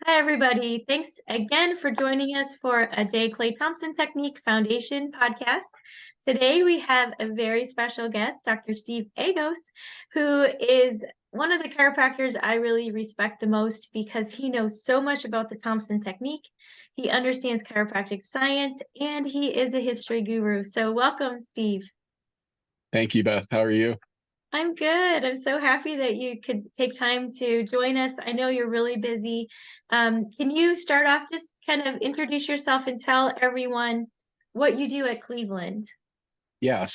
Hi, everybody. Thanks again for joining us for a J. Clay Thompson Technique Foundation podcast. Today, we have a very special guest, Dr. Steve Agos, who is one of the chiropractors I really respect the most because he knows so much about the Thompson Technique. He understands chiropractic science, and he is a history guru. So welcome, Steve. Thank you, Beth. How are you? I'm good. I'm so happy that you could take time to join us. I know you're really busy. Can you start off, just kind of introduce yourself and tell everyone what you do at Cleveland? Yeah,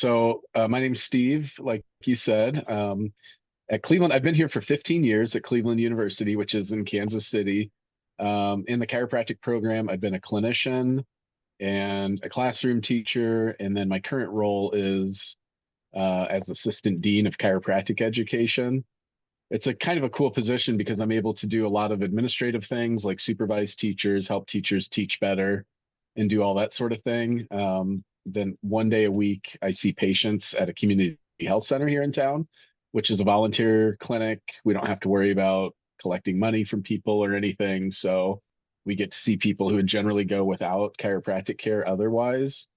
my name's Steve, like you said. At Cleveland, I've been here for 15 years at Cleveland University, which is in Kansas City. In the chiropractic program, I've been a clinician and a classroom teacher, and then my current role is as assistant dean of chiropractic education. It's a kind of a cool position because I'm able to do a lot of administrative things like supervise teachers, help teachers teach better, and do all that sort of thing. Then one day a week, I see patients at a community health center here in town, which is a volunteer clinic. We don't have to worry about collecting money from people or anything. So we get to see people who would generally go without chiropractic care otherwise.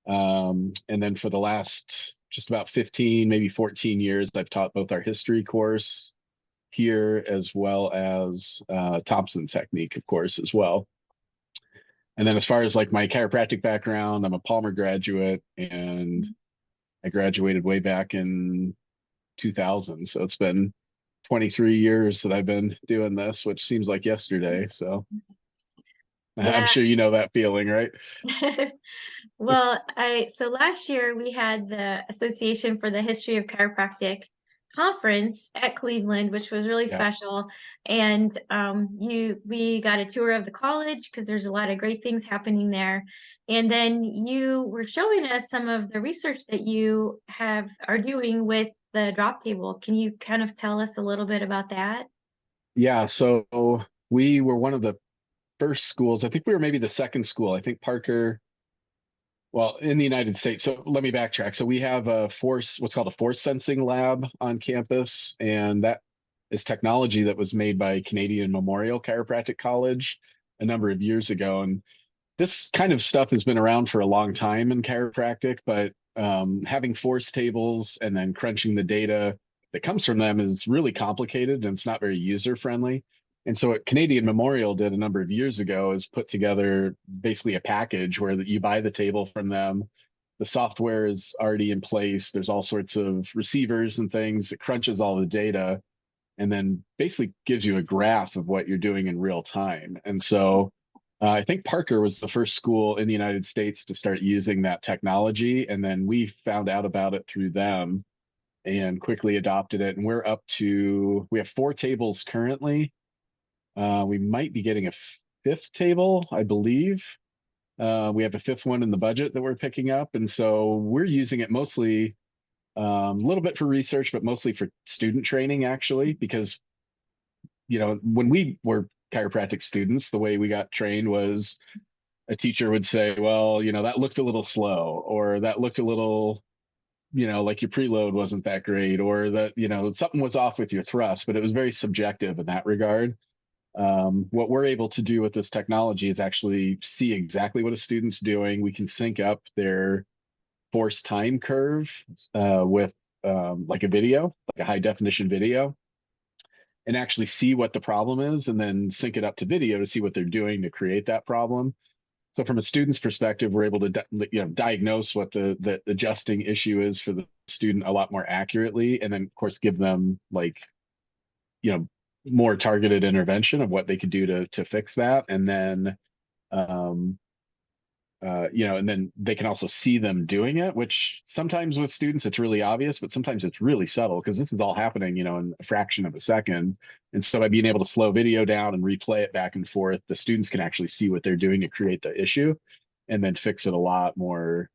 And then for the last just about 15, maybe 14 years, I've taught both our history course here as well as Thompson Technique, of course, as well. And then as far as like my chiropractic background, I'm a Palmer graduate and I graduated way back in 2000. So it's been 23 years that I've been doing this, which seems like yesterday. So I'm Yeah. sure you know that feeling, right? Well, so last year we had the Association for the History of Chiropractic conference at Cleveland, which was really Yeah. special. And we got a tour of the college because there's a lot of great things happening there. And then you were showing us some of the research that you are doing with the drop table. Can you kind of tell us a little bit about that? Yeah. So we were one of the first schools. I think we were maybe the second school. I think Parker, well, in the United States. So let me backtrack. So we have what's called a force sensing lab on campus, and that is technology that was made by Canadian Memorial Chiropractic College a number of years ago. And this kind of stuff has been around for a long time in chiropractic, but having force tables and then crunching the data that comes from them is really complicated and it's not very user friendly. And so what Canadian Memorial did a number of years ago is put together basically a package where you buy the table from them. The software is already in place. There's all sorts of receivers and things that crunches all the data and then basically gives you a graph of what you're doing in real time. And so I think Parker was the first school in the United States to start using that technology. And then we found out about it through them and quickly adopted it. And we have 4 tables currently. We might be getting a fifth table, I believe. We have a fifth one in the budget that we're picking up. And so we're using it mostly a little bit for research, but mostly for student training, actually, because, when we were chiropractic students, the way we got trained was a teacher would say, well, that looked a little slow, or that looked a little, like your preload wasn't that great, or that, something was off with your thrust, but it was very subjective in that regard. What we're able to do with this technology is actually see exactly what a student's doing. We can sync up their force time curve with like a video, like a high definition video, and actually see what the problem is, and then sync it up to video to see what they're doing to create that problem. So from a student's perspective, we're able to diagnose what the adjusting issue is for the student a lot more accurately, and then of course give them like you know more targeted intervention of what they could do to fix that, and then um, and then they can also see them doing it, which sometimes with students it's really obvious, but sometimes it's really subtle because this is all happening, in a fraction of a second. And so by being able to slow video down and replay it back and forth, the students can actually see what they're doing to create the issue and then fix it a lot more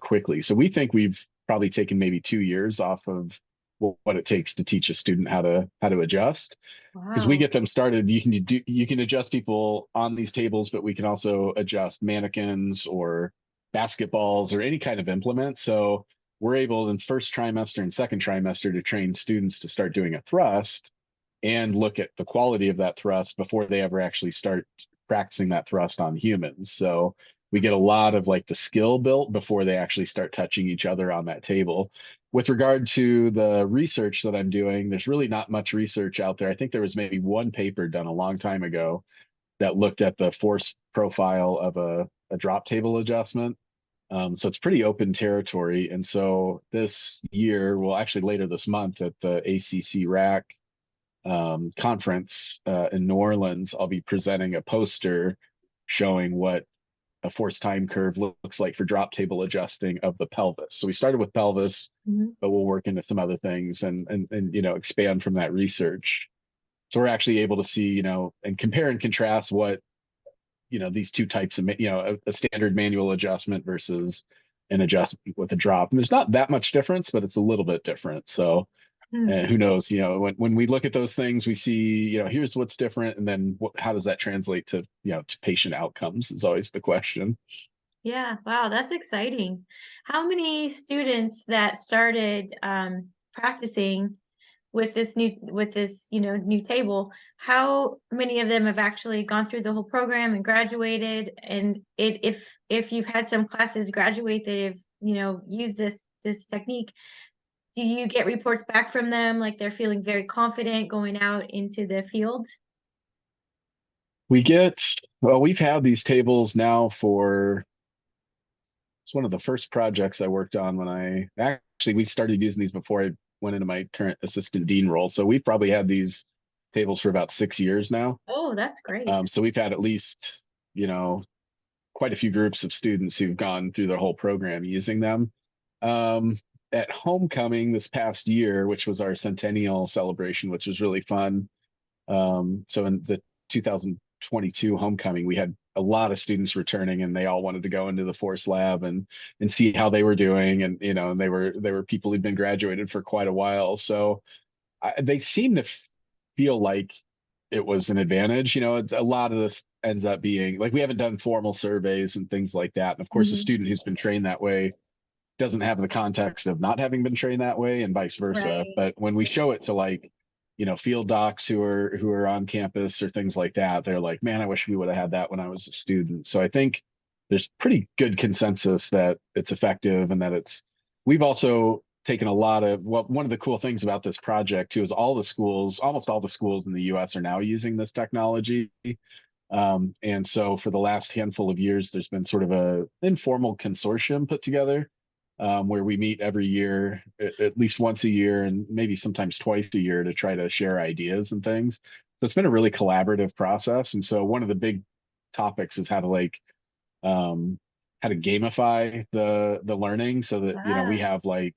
quickly. So we think we've probably taken maybe 2 years off of what it takes to teach a student how to adjust, because we Wow. get them started. You can adjust people on these tables, but we can also adjust mannequins or basketballs or any kind of implement. So we're able in first trimester and second trimester to train students to start doing a thrust, and look at the quality of that thrust before they ever actually start practicing that thrust on humans. So we get a lot of like the skill built before they actually start touching each other on that table. With regard to the research that I'm doing, there's really not much research out there. I think there was maybe one paper done a long time ago that looked at the force profile of a drop table adjustment. So it's pretty open territory. And so this year, well, actually later this month at the ACC RAC conference in New Orleans, I'll be presenting a poster showing what a force time curve looks like for drop table adjusting of the pelvis. So we started with pelvis, Mhm. but we'll work into some other things and expand from that research. So we're actually able to see, and compare and contrast what, these two types of, a standard manual adjustment versus an adjustment with a drop. And there's not that much difference, but it's a little bit different. So Hmm. who knows, when we look at those things, we see, here's what's different. And then how does that translate to, to patient outcomes is always the question. Yeah, wow, that's exciting. How many students that started practicing with this new table, how many of them have actually gone through the whole program and graduated? And if you've had some classes graduate that have, used this technique, do you get reports back from them like they're feeling very confident going out into the field? Well, we've had these tables now it's one of the first projects I worked on we started using these before I went into my current assistant dean role. So we've probably had these tables for about 6 years now. Oh, that's great. So we've had at least, you know, quite a few groups of students who've gone through their whole program using them. Um, at homecoming this past year, which was our centennial celebration, which was really fun. So in the 2022 homecoming, we had a lot of students returning, and they all wanted to go into the force lab and see how they were doing, and and they were people who'd been graduated for quite a while, so they seem to feel like it was an advantage. A lot of this ends up being like we haven't done formal surveys and things like that, and of course, a Mhm. student who's been trained that way doesn't have the context of not having been trained that way and vice versa. Right. But when we show it to like, field docs who are on campus or things like that, they're like, man, I wish we would have had that when I was a student. So I think there's pretty good consensus that it's effective and that we've also taken a lot of, well, one of the cool things about this project too is almost all the schools in the US are now using this technology. And so for the last handful of years, there's been sort of a informal consortium put together where we meet every year, at least once a year, and maybe sometimes twice a year to try to share ideas and things. So it's been a really collaborative process. And so one of the big topics is how to gamify the learning so that we Ah. have like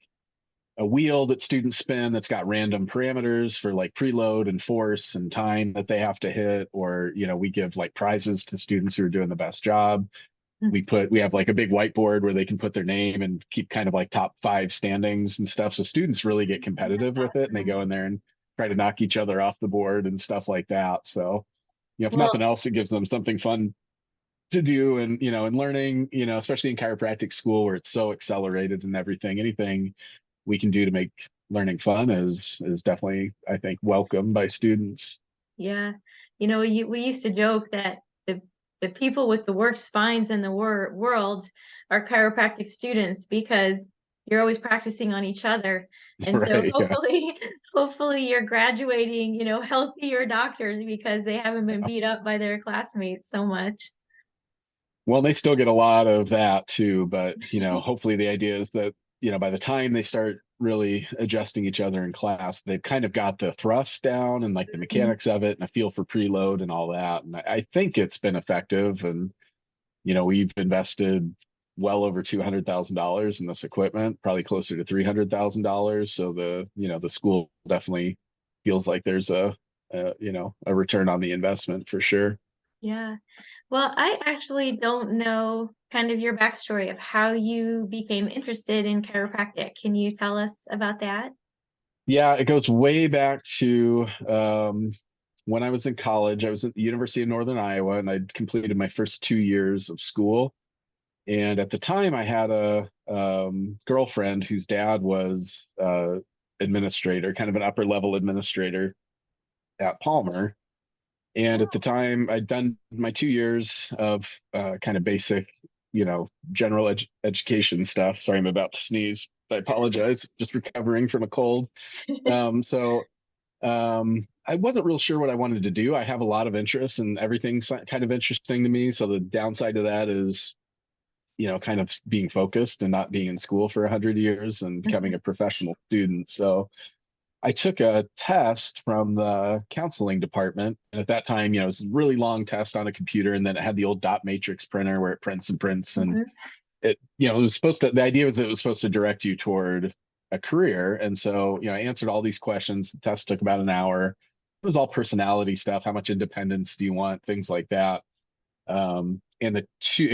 a wheel that students spin that's got random parameters for like preload and force and time that they have to hit, or we give like prizes to students who are doing the best job. We have like a big whiteboard where they can put their name and keep kind of like top five standings and stuff, so students really get That's competitive with it and they go awesome. in there and try to knock each other off the board and stuff like that. So if nothing Well, else, it gives them something fun to do, and and learning, especially in chiropractic school where it's so accelerated and everything. Anything we can do to make learning fun is definitely, I think, welcome by students. yeah. We used to joke that the people with the worst spines in the world are chiropractic students because you're always practicing on each other. And so Right, yeah. hopefully you're graduating, healthier doctors because they haven't been beat up by their classmates so much. Well, they still get a lot of that too, but hopefully the idea is that by the time they start really adjusting each other in class, they've kind of got the thrust down and like the Mhm. mechanics of it and a feel for preload and all that. And I think it's been effective. And we've invested well over $200,000 in this equipment, probably closer to $300,000. So the school definitely feels like there's a return on the investment for sure. Yeah. Well, I actually don't know kind of your backstory of how you became interested in chiropractic. Can you tell us about that? Yeah, it goes way back to when I was in college. I was at the University of Northern Iowa, and I'd completed my first 2 years of school. And at the time, I had a girlfriend whose dad was administrator, kind of an upper level administrator. at Palmer. And at the time, I'd done my 2 years of kind of basic, general education stuff. Sorry, I'm about to sneeze. I apologize. Just recovering from a cold. So I wasn't real sure what I wanted to do. I have a lot of interest and everything's kind of interesting to me. So the downside of that is, kind of being focused and not being in school for 100 years and becoming Mhm. a professional student. So I took a test from the counseling department. And at that time, it was a really long test on a computer. And then it had the old dot matrix printer where it prints and prints. And Mhm. it was supposed to, the idea was it was supposed to direct you toward a career. And so, I answered all these questions. The test took about an hour. It was all personality stuff. How much independence do you want? Things like that. And it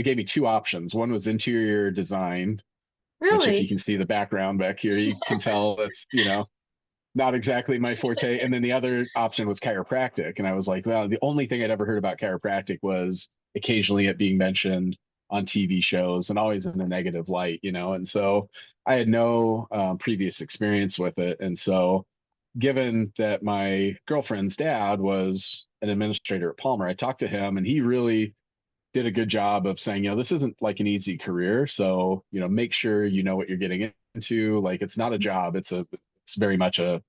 gave me two options. One was interior design, which if you Really? can see the background back here, you can tell it's, not exactly my forte. And then the other option was chiropractic. And I was like, well, the only thing I'd ever heard about chiropractic was occasionally it being mentioned on TV shows and always in a negative light, And so I had no previous experience with it. And so, given that my girlfriend's dad was an administrator at Palmer, I talked to him and he really did a good job of saying, this isn't like an easy career. So, make sure you know what you're getting into. Like it's not a job, it's very much a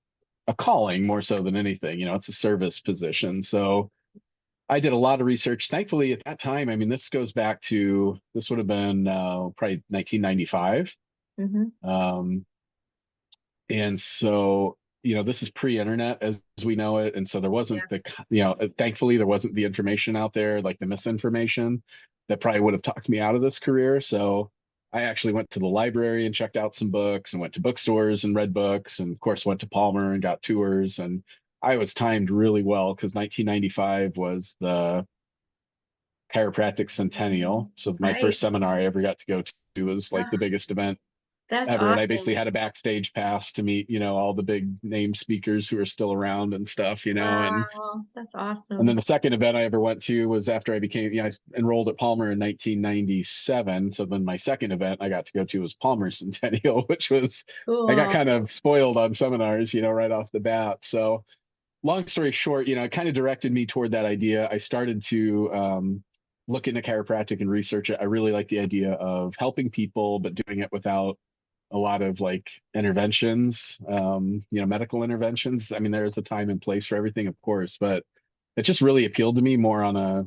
calling more so than anything. It's a service position. So I did a lot of research. Thankfully, at that time, I mean, this would have been probably 1995. Mhm. Um, and so, this is pre-internet as we know it. And so there Yeah. wasn't thankfully there wasn't the information out there, like the misinformation that probably would have talked me out of this career. So I actually went to the library and checked out some books and went to bookstores and read books and of course went to Palmer and got tours. And I was timed really well because 1995 was the chiropractic centennial. So my Right. first seminar I ever got to go to was like the Oh, biggest event that's ever. And I awesome. basically had a backstage pass to meet, all the big name speakers who are still around and stuff, Wow, that's and then awesome. the second event I ever went to was after I became, I enrolled at Palmer in 1997. So then my second event I got to go to was Palmer Centennial, which was, I got Cool. kind of spoiled on seminars, right off the bat. So long story short, it kind of directed me toward that idea. I started to look into chiropractic and research it. I really like the idea of helping people, but doing it without a lot of like interventions, medical interventions. I mean, there's a time and place for everything, of course, but it just really appealed to me more on I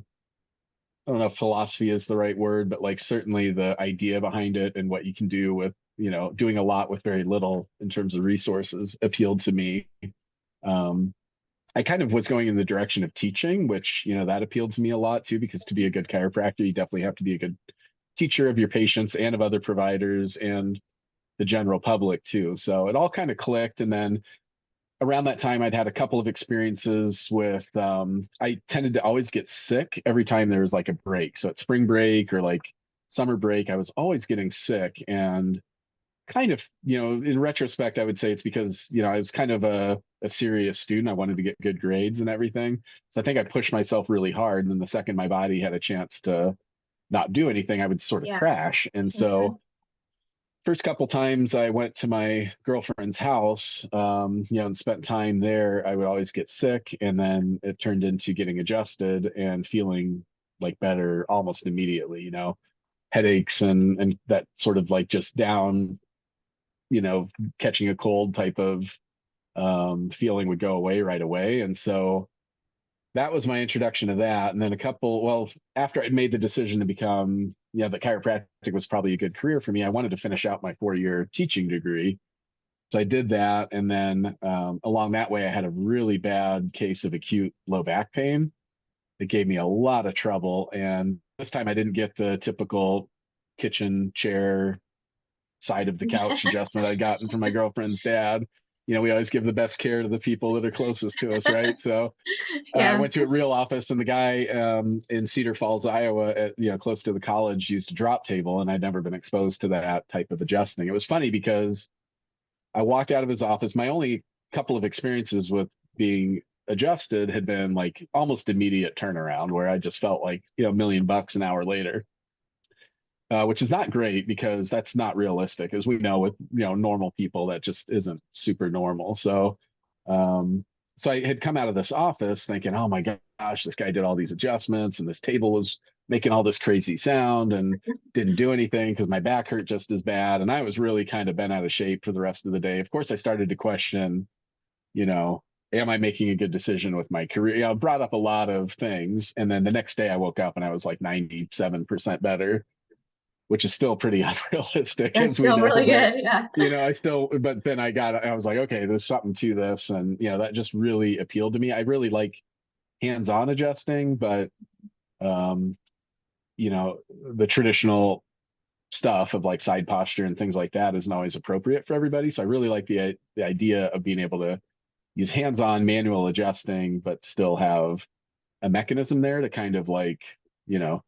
don't know if philosophy is the right word, but like certainly the idea behind it and what you can do with, doing a lot with very little in terms of resources appealed to me. Um, I kind of was going in the direction of teaching, which, that appealed to me a lot too, because to be a good chiropractor, you definitely have to be a good teacher of your patients and of other providers and the general public too. So it all kind of clicked. And then around that time, I'd had a couple of experiences with, I tended to always get sick every time there was like a break. So at spring break or like summer break, I was always getting sick. And kind of, in retrospect, I would say it's because, I was kind of a serious student. I wanted to get good grades and everything. So I think I pushed myself really hard. And then the second my body had a chance to not do anything, I would sort of Yeah. crash. And Mhm. so first couple times I went to my girlfriend's house, and spent time there, I would always get sick. And then it turned into getting adjusted and feeling like better almost immediately, headaches and that sort of like just down, you know, catching a cold type of feeling would go away right away. And so that was my introduction to that. And then after I'd made the decision to become, that chiropractic was probably a good career for me, I wanted to finish out my 4 year teaching degree. So I did that. And then along that way, I had a really bad case of acute low back pain. It gave me a lot of trouble. And this time I didn't get the typical kitchen chair side of the couch adjustment I'd gotten from my girlfriend's dad. We always give the best care to the people that are closest to us, right? So I Yeah. went to a real office, and the guy in Cedar Falls, Iowa, close to the college, used a drop table, and I'd never been exposed to that type of adjusting. It was funny because I walked out of his office. My only couple of experiences with being adjusted had been like almost immediate turnaround, where I just felt like $1 million an hour later, which is not great because that's not realistic, as we know with normal people. That just isn't super normal. So um, so I had come out of this office thinking, oh my gosh, this guy did all these adjustments and this table was making all this crazy sound and didn't do anything because my back hurt just as bad. And I was really kind of bent out of shape for the rest of the day. Of course, I started to question, you know, am I making a good decision with my career? You know, brought up a lot of things. And then the next day I woke up and I was like 97% better, which is still pretty unrealistic, That's as we still know. really But good. Yeah. I still, but then I was like, okay, there's something to this, and that just really appealed to me. I really like hands-on adjusting, but um, the traditional stuff of like side posture and things like that isn't always appropriate for everybody. So I really like the idea of being able to use hands-on manual adjusting, but still have a mechanism there to kind of like, you know,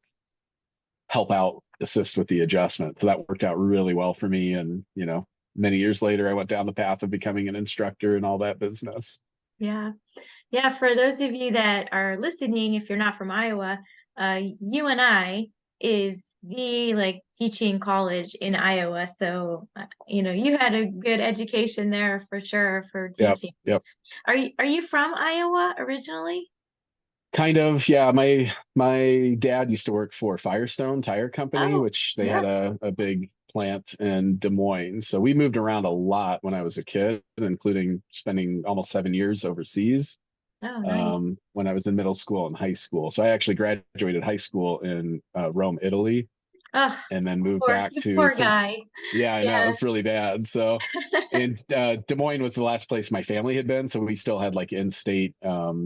help out, assist with the adjustment. So that worked out really well for me. And, many years later, I went down the path of becoming an instructor and all that business. Yeah. Yeah. For those of you that are listening, if you're not from Iowa, UNI is the like teaching college in Iowa. So, you had a good education there for sure for Yep. teaching. Yep. Are you from Iowa originally? Kind of, yeah. My dad used to work for Firestone Tire Company, Oh, which they yeah. had a big plant in Des Moines. So we moved around a lot when I was a kid, including spending almost 7 years overseas Oh, nice. when I was in middle school and high school. So I actually graduated high school in Rome, Italy, Oh, and then moved poor back you to poor since guy. yeah, I know it Yeah. was really bad. So and Des Moines was the last place my family had been, so we still had like in-state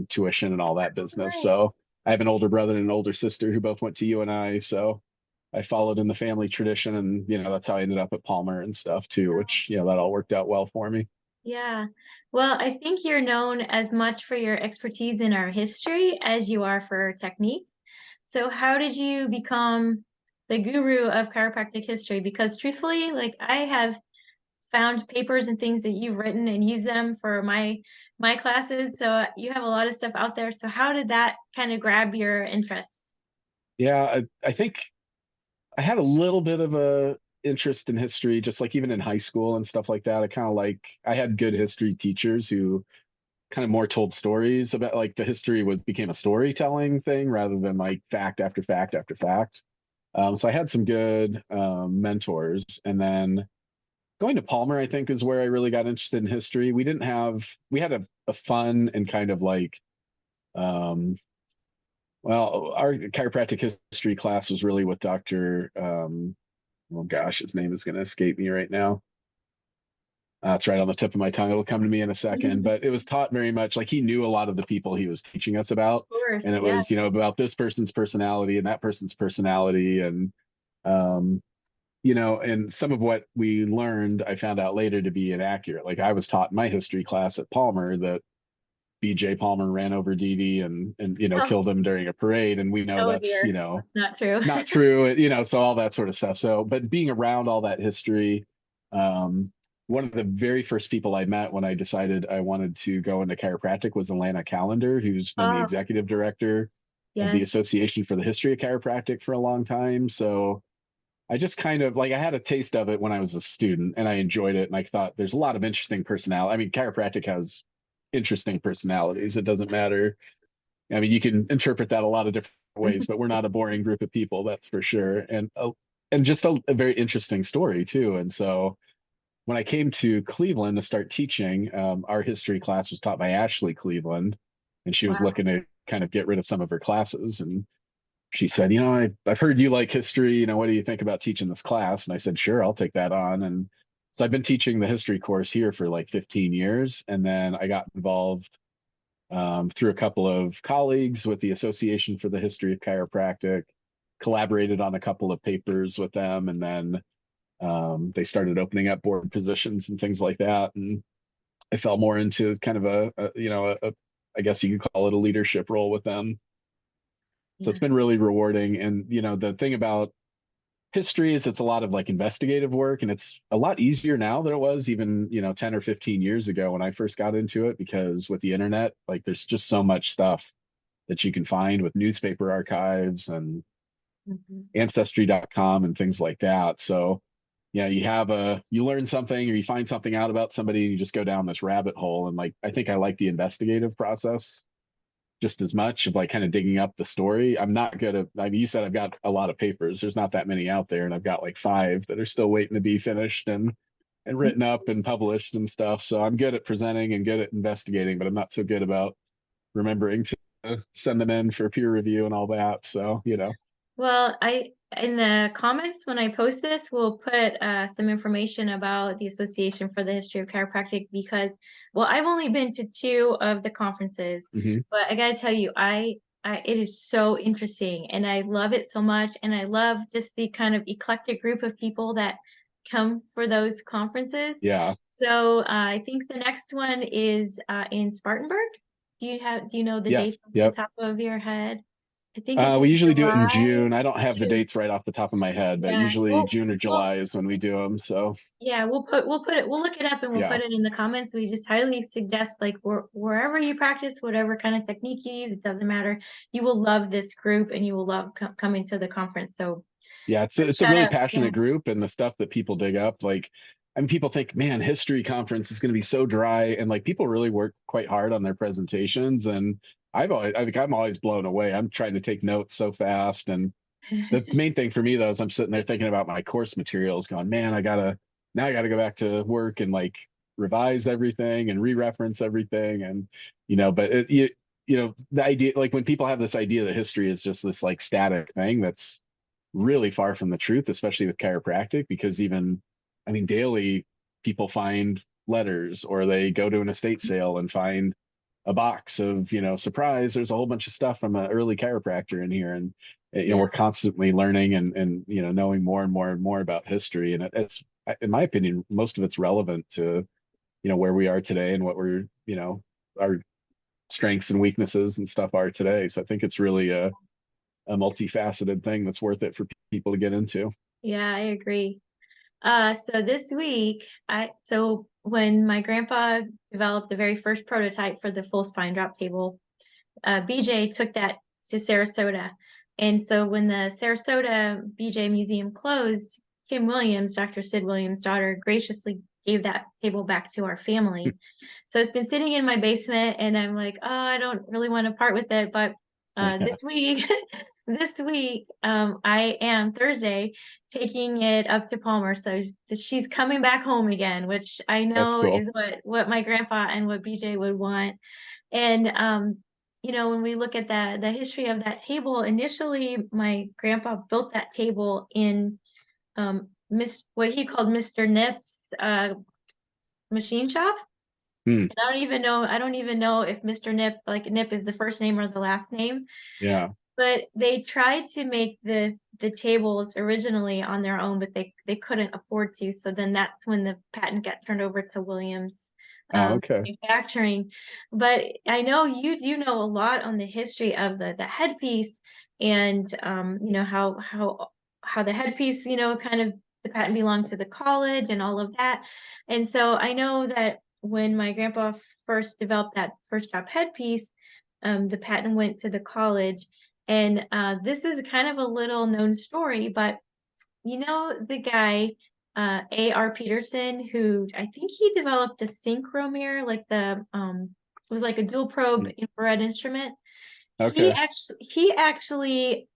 tuition and all that business. Nice. So I have an older brother and an older sister who both went to UNI, so I followed in the family tradition, and that's how I ended up at Palmer and stuff too, which that all worked out well for me. Yeah. Well, I think you're known as much for your expertise in our history as you are for technique. So how did you become the guru of chiropractic history? Because truthfully, like I have found papers and things that you've written and used them for my classes. So you have a lot of stuff out there. So how did that kind of grab your interest? Yeah, I think I had a little bit of a interest in history, just like even in high school and stuff like that. I had good history teachers who kind of more told stories about like the history was became a storytelling thing rather than like fact after fact after fact. So I had some good mentors, and then going to Palmer, I think, is where I really got interested in history. We had a fun and kind of like, um, well, our chiropractic history class was really with Dr. Oh gosh, his name is going to escape me right now. It's right on the tip of my tongue. It'll come to me in a second, Of but it was taught very much like he knew a lot of the people he was teaching us about. course, And it yeah. was, about this person's personality and that person's personality. And, um, and some of what we learned, I found out later to be inaccurate. Like I was taught in my history class at Palmer that BJ Palmer ran over Dee Dee and Oh, killed him during a parade. And we know oh that's, dear. That's not true. not true, so all that sort of stuff. So, but being around all that history, um, one of the very first people I met when I decided I wanted to go into chiropractic was Alana Callender, who's been the Oh, executive director of the yes. Association for the History of Chiropractic for a long time. So I just kind of like I had a taste of it when I was a student and I enjoyed it. And I thought there's a lot of interesting personality. I mean, chiropractic has interesting personalities. It doesn't matter. I mean, you can interpret that a lot of different ways, but we're not a boring group of people, that's for sure. And just a very interesting story too. And so when I came to Cleveland to start teaching, our history class was taught by Ashley Cleveland, and she was Wow. looking to kind of get rid of some of her classes. And she said, I've heard you like history. What do you think about teaching this class? And I said, sure, I'll take that on. And so I've been teaching the history course here for like 15 years. And then I got involved through a couple of colleagues with the Association for the History of Chiropractic, collaborated on a couple of papers with them, and then they started opening up board positions and things like that. And I fell more into kind of I guess you could call it a leadership role with them. So it's Yeah. been really rewarding. And, the thing about history is it's a lot of like investigative work, and it's a lot easier now than it was even 10 or 15 years ago when I first got into it, because with the internet, like there's just so much stuff that you can find with newspaper archives and Mhm. ancestry.com and things like that. So you learn something or you find something out about somebody and you just go down this rabbit hole. And like, I think I like the investigative process just as much of like kind of digging up the story. I'm not good at, I mean, you said I've got a lot of papers. There's not that many out there, and I've got like five that are still waiting to be finished and written up and published and stuff. So I'm good at presenting and good at investigating, but I'm not so good about remembering to send them in for peer review and all that. So, Well, in the comments when I post this, we'll put some information about the Association for the History of Chiropractic because, well, I've only been to two of the conferences, mhm. but I gotta tell you, it is so interesting and I love it so much, and I love just the kind of eclectic group of people that come for those conferences. Yeah. So I think the next one is in Spartanburg. Do you know the Yes. dates off the Yep. top of your head? I think it's We in usually do it in July. June. I don't have the June. dates right off the top of my head, but Yeah. usually June or Well, July is when we do them. So yeah, we'll look it up and we'll yeah, put it in the comments. We just highly suggest like wherever you practice, whatever kind of technique you use, it doesn't matter. You will love this group and you will love coming to the conference. So yeah, it's a shout really out. Yeah. passionate group, and the stuff that people dig up, like, I mean, people think, man, history conference is going to be so dry, and like people really work quite hard on their presentations, and I think I'm always blown away. I'm trying to take notes so fast, and the main thing for me though is I'm sitting there thinking about my course materials, going, man, I gotta go back to work and like revise everything and re-reference everything, and but the idea, like when people have this idea that history is just this like static thing, that's really far from the truth, especially with chiropractic, because even, I mean, daily people find letters or they go to an estate sale and find a box of, surprise, there's a whole bunch of stuff from an early chiropractor in here. And, Yeah. we're constantly learning and, knowing more and more and more about history. And it's, in my opinion, most of it's relevant to, where we are today and what our strengths and weaknesses and stuff are today. So I think it's really a multifaceted thing that's worth it for people to get into. Yeah, I agree. So this week, so when my grandpa developed the very first prototype for the full spine drop table, BJ took that to Sarasota. And so when the Sarasota BJ Museum closed, Kim Williams, Dr. Sid Williams' daughter, graciously gave that table back to our family. So it's been sitting in my basement, and I'm like, oh, I don't really want to part with it. But this week, this week, I am Thursday taking it up to Palmer. So she's coming back home again, which I That's know cool. is what my grandpa and what BJ would want. And when we look at the history of that table, initially my grandpa built that table in what he called Mr. Nip's machine shop. Hmm. And I don't even know if Mr. Nip, like Nip is the first name or the last name, Yeah. but they tried to make the tables originally on their own, but they couldn't afford to. So then that's when the patent got turned over to Williams Oh, okay. Manufacturing. But I know you do know a lot on the history of the headpiece, and how the headpiece, kind of the patent belonged to the college and all of that. And so I know that when my grandpa first developed that first top headpiece, the patent went to the college. And this is kind of a little known story, but the guy, A.R. Peterson, who I think he developed the synchromere, like it was like a dual probe Hmm. infrared instrument. He Okay. actually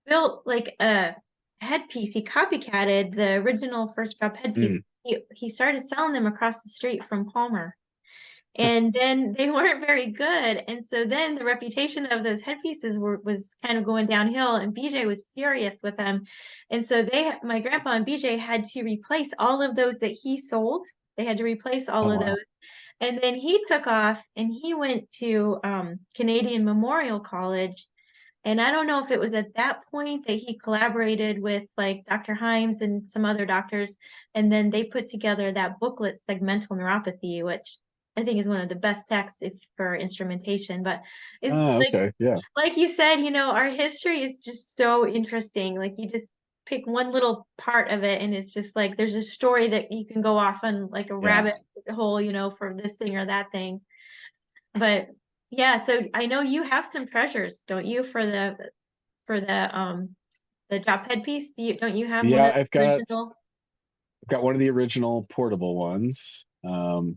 built like a headpiece. He copycatted the original first drop headpiece. Hmm. He started selling them across the street from Palmer. And then they weren't very good. And so then the reputation of those headpieces was kind of going downhill, and BJ was furious with them. And so my grandpa and BJ had to replace all of those that he sold. They had to replace all Oh, of wow. those. And then he took off and he went to Canadian Memorial College. And I don't know if it was at that point that he collaborated with like Dr. Himes and some other doctors, and then they put together that booklet, Segmental Neuropathy, which I think is one of the best texts for instrumentation. But it's Oh, okay. Yeah. like you said, our history is just so interesting. Like you just pick one little part of it, and it's just like there's a story that you can go off on like a Yeah. rabbit hole, for this thing or that thing. But yeah, so I know you have some treasures, don't you, for the drop headpiece? Don't you have one Yeah. of the original? got one of the original portable ones.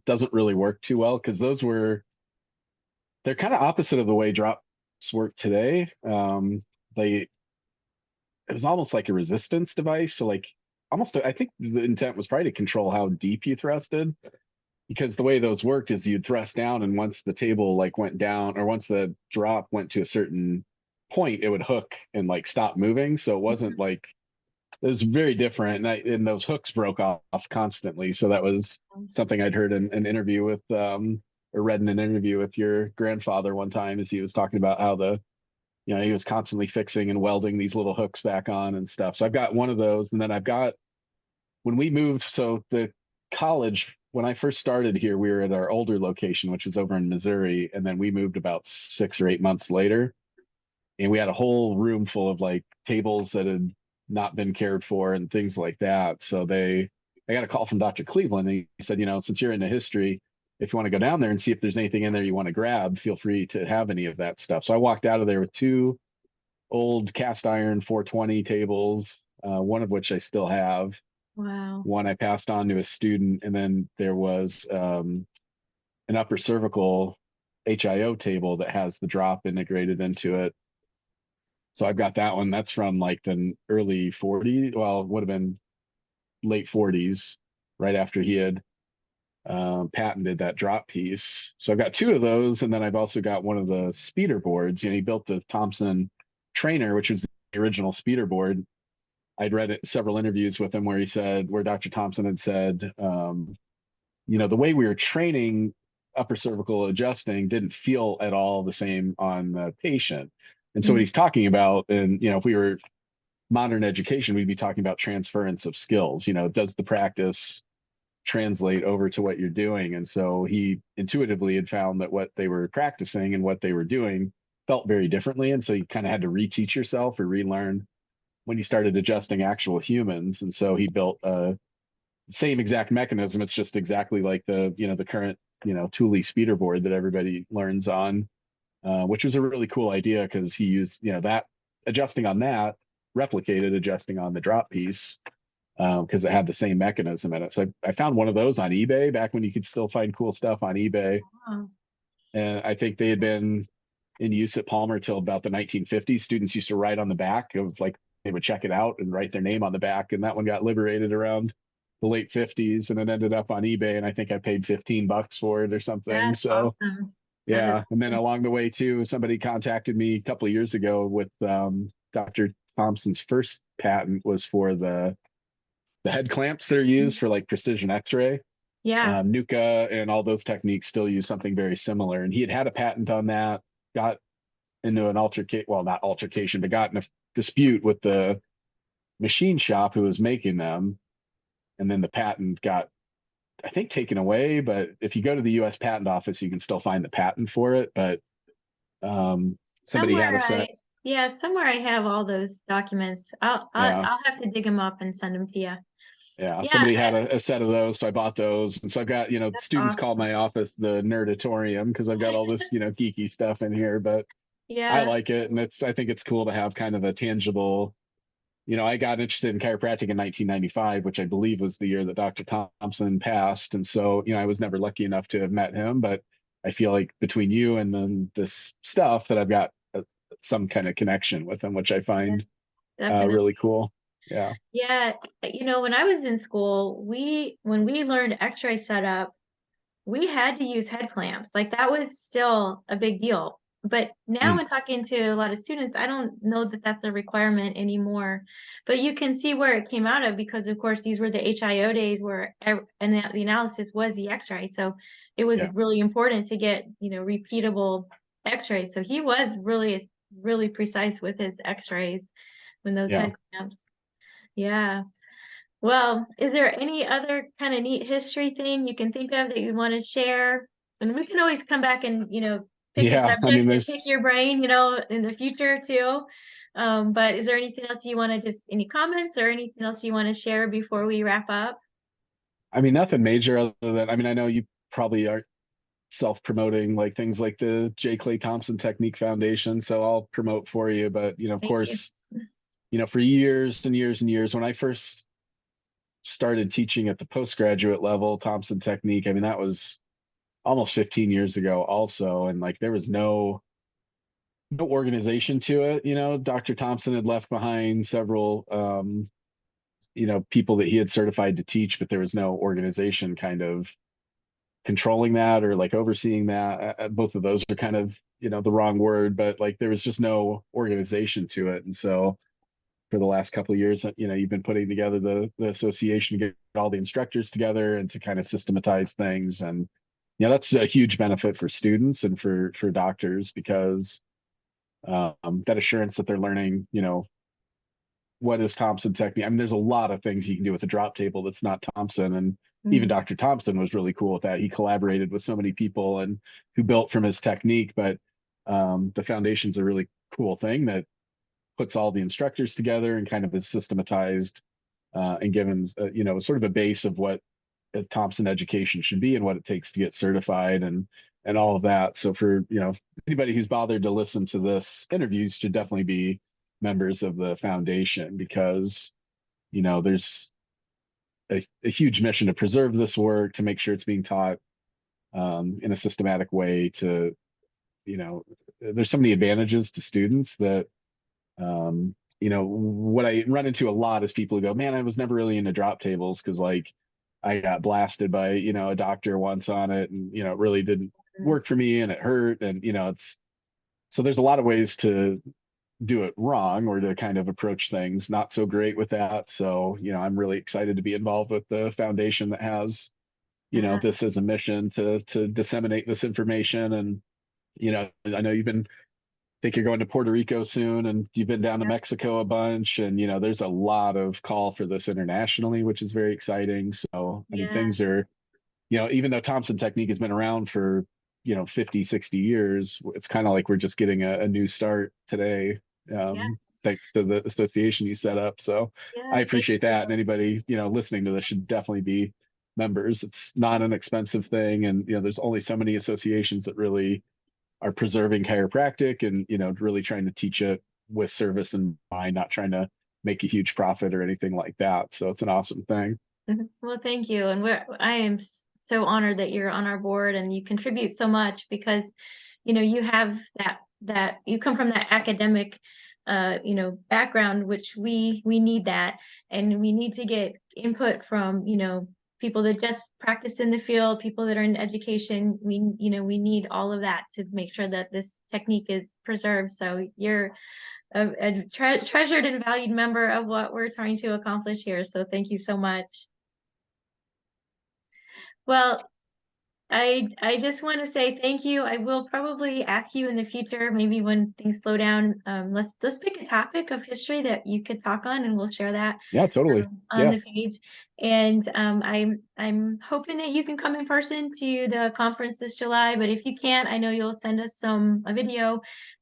Doesn't really work too well because they're kind of opposite of the way drops work today. They it was almost like a resistance device. So like almost I think the intent was probably to control how deep you thrusted because the way those worked is you'd thrust down and once the table like went down or once the drop went to a certain point, it would hook and like stop moving. So it wasn't like it was very different. And those hooks broke off constantly. So that was something I'd heard in an interview with or read in an interview with your grandfather one time as he was talking about how he was constantly fixing and welding these little hooks back on and stuff. So I've got one of those. And then I've got, when we moved, so the college, when I first started here, we were at our older location, which is over in Missouri. And then we moved about 6 or 8 months later. And we had a whole room full of like tables that had not been cared for and things like that. I got a call from Dr. Cleveland. And he said, since you're into history, if you want to go down there and see if there's anything in there you want to grab, feel free to have any of that stuff. So I walked out of there with two old cast iron 420 tables, one of which I still have. Wow. One I passed on to a student, and then there was an upper cervical HIO table that has the drop integrated into it. So I've got that one. That's from like the early 40s. Well, it would have been late 40s, right after he had patented that drop piece. So I've got two of those, and then I've also got one of the speeder boards. He built the Thompson trainer, which was the original speeder board. I'd read several interviews with him where Dr. Thompson had said, the way we were training upper cervical adjusting didn't feel at all the same on the patient. And so what he's talking about, and if we were modern education, we'd be talking about transference of skills. Does the practice translate over to what you're doing? And so he intuitively had found that what they were practicing and what they were doing felt very differently. And so you kind of had to reteach yourself or relearn when you started adjusting actual humans. And so he built a same exact mechanism. It's just exactly like the current, Thule speeder board that everybody learns on, which was a really cool idea because he used, that adjusting on that replicated adjusting on the drop piece because it had the same mechanism in it. So I found one of those on eBay back when you could still find cool stuff on eBay. Wow. And I think they had been in use at Palmer till about the 1950s. Students used to write on the back of like, they would check it out and write their name on the back. And that one got liberated around the late 50s and it ended up on eBay. And I think I paid $15 for it or something. That's So awesome. That is yeah. And then along the way too, somebody contacted me a couple of years ago with Dr. Thompson's first patent was for the head clamps that are used for like precision x-ray. Yeah. Nuka and all those techniques still use something very similar. And he had a patent on that, got into an not altercation, but got in a dispute with the machine shop who was making them. And then the patent got, I think, taken away. But if you go to the US Patent Office, you can still find the patent for it. But somebody had Somewhere a set. somewhere I have all those documents. Yeah. I'll have to dig them up and send them to you. Yeah. Yeah, Somebody had a set of those. So I bought those. And so I've got, that's students call awesome. my office the nerdatorium because I've got all this, geeky stuff in here. But I Yeah. like it. And I think it's cool to have kind of a tangible. I got interested in chiropractic in 1995, which I believe was the year that Dr. Thompson passed. And so, I was never lucky enough to have met him, but I feel like between you and then this stuff that I've got some kind of connection with him, which I Yeah, find really definitely. cool. Yeah. Yeah, when I was in school, when we learned X-ray setup, we had to use head clamps. Like that was still a big deal. But now Mm, when talking to a lot of students, I don't know that that's a requirement anymore. But you can see where it came out of because, of course, these were the HIO days where and the analysis was the X-ray. So it was yeah. really important to get, repeatable X-rays. So he was really, really precise with his X-rays when those Yeah. head clamps. Yeah. Well, is there any other kind of neat history thing you can think of that you want to share? And we can always come back and, pick a Yeah. I mean, subject and pick your brain, in the future too. But is there anything else you want to any comments or anything else you want to share before we wrap up? nothing major other than, I know you probably are self-promoting like things like the J. Clay Thompson Technique Foundation. So I'll promote for you. But, of Thank you. course, for years and years and years, when I first started teaching at the postgraduate level, Thompson Technique. I mean, that was almost 15 years ago also. And like there was no organization to it. Dr. Thompson had left behind several people that he had certified to teach, but there was no organization kind of controlling that or like overseeing that. Both of those are kind of, the wrong word, but like there was just no organization to it. And so for the last couple of years, you've been putting together the association to get all the instructors together and to kind of systematize things. And that's a huge benefit for students and for doctors because that assurance that they're learning, what is Thompson technique? I mean, there's a lot of things you can do with a drop table that's not Thompson. And even Mm. Dr. Thompson was really cool with that. He collaborated with so many people and who built from his technique. But the foundation's a really cool thing that puts all the instructors together and kind of is systematized and given, sort of a base of what a Thompson education should be and what it takes to get certified and all of that. So for, anybody who's bothered to listen to this interview should definitely be members of the foundation because, there's a huge mission to preserve this work, to make sure it's being taught in a systematic way to, there's so many advantages to students that, what I run into a lot is people who go, man, I was never really into drop tables because like I got blasted by, a doctor once on it and, it really didn't work for me and it hurt. And, so there's a lot of ways to do it wrong or to kind of approach things not so great with that. So, I'm really excited to be involved with the foundation that has, this as a mission to disseminate this information. And, I know think you're going to Puerto Rico soon and you've been down to Mexico a bunch and there's a lot of call for this internationally, which is very exciting. So, I mean, Yeah, things are, even though Thompson technique has been around for, 50, 60 years, it's kind of like we're just getting a new start today, yeah, thanks to the association you set up. So I yeah. Thank you appreciate so that. And much. anybody, listening to this should definitely be members. It's not an expensive thing. And, there's only so many associations that really are preserving chiropractic and, really trying to teach it with service in mind, not trying to make a huge profit or anything like that. So it's an awesome thing. Mhm. Well, thank you. And I am so honored that you're on our board and you contribute so much because, you have that you come from that academic, background, which we need that, and we need to get input from, people that just practice in the field, people that are in education. We need all of that to make sure that this technique is preserved. So you're a treasured and valued member of what we're trying to accomplish here. So thank you so much. Well, I just want to say thank you. I will probably ask you in the future, maybe when things slow down, let's pick a topic of history that you could talk on, and we'll share that Yeah, totally. on Yeah. the page. And I'm hoping that you can come in person to the conference this July. But if you can't, I know you'll send us a video.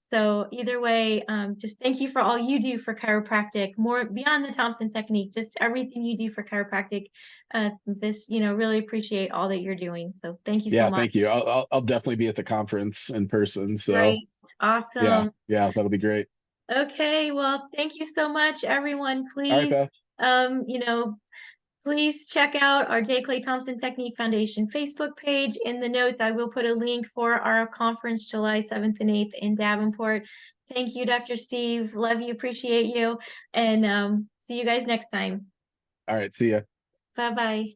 So either way, just thank you for all you do for chiropractic, more beyond the Thompson technique, just everything you do for chiropractic. Really appreciate all that you're doing. So thank you so Yeah. much. Thank you. I'll definitely be at the conference in person. So Great. yeah, Awesome. yeah, that'll be great. Okay. Well, thank you so much, everyone. All right, Please, Beth. um, you know, please check out our J. Clay Thompson Technique Foundation Facebook page. In the notes, I will put a link for our conference July 7th and 8th in Davenport. Thank you, Dr. Steve. Love you, appreciate you, and see you guys next time. All right. See ya. Bye-bye.